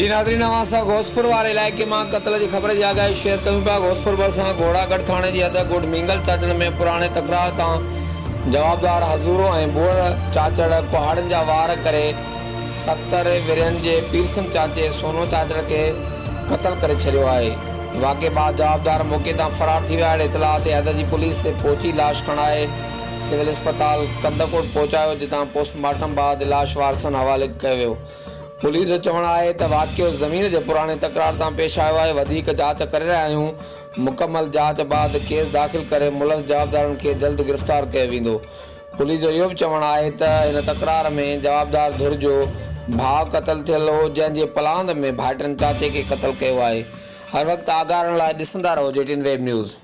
जी नाज़रीन, असां घोसपुर वारे इलाइक़े में क़त्ल की ख़बर जी आगाही शेयर कयूं पिया। घोसपुर भरिसां घोड़ागढ़ थाणे की हद गुड मींगल चाचड़ में पुराने तकरार तां जवाबदार हज़ूरो ऐं बुअर चाचड़ कुहाड़नि जा वार करे 70 विरियनि जे पीरसम चाचे सोनो चाचड़ के क़त्ल करे छॾियो आहे। वाक़े बाद जवाबदार मौके तां फरार थी विया। इतला ते हद जी पुलिस से पहुची लाश खणाए सिविल अस्पताल कंदकोट पहुचायो, जितां पोस्टमार्टम बाद लाश वारसनि हवाले कयो वियो। पुलिस जो चवणु आहे त वाक़ियो ज़मीन जे पुराने तकरार तां पेश आयो आहे। वधीक जांच करे रहिया आहियूं। मुकमल जांच बाद केस दाख़िल करे मुलज़ जवाबदारनि खे जल्द गिरफ़्तार कयो वेंदो। पुलिस जो इहो बि चवणु आहे त हिन तकरार में जवाबदार धुर जो भाउ क़त्ल थियल हो, जंहिंजे पलांद में भाइटनि चाचे खे क़त्ल कयो आहे। हर वक़्तु आगाह रहण लाइ ॾिसंदा रहो JTN वेब न्यूज़।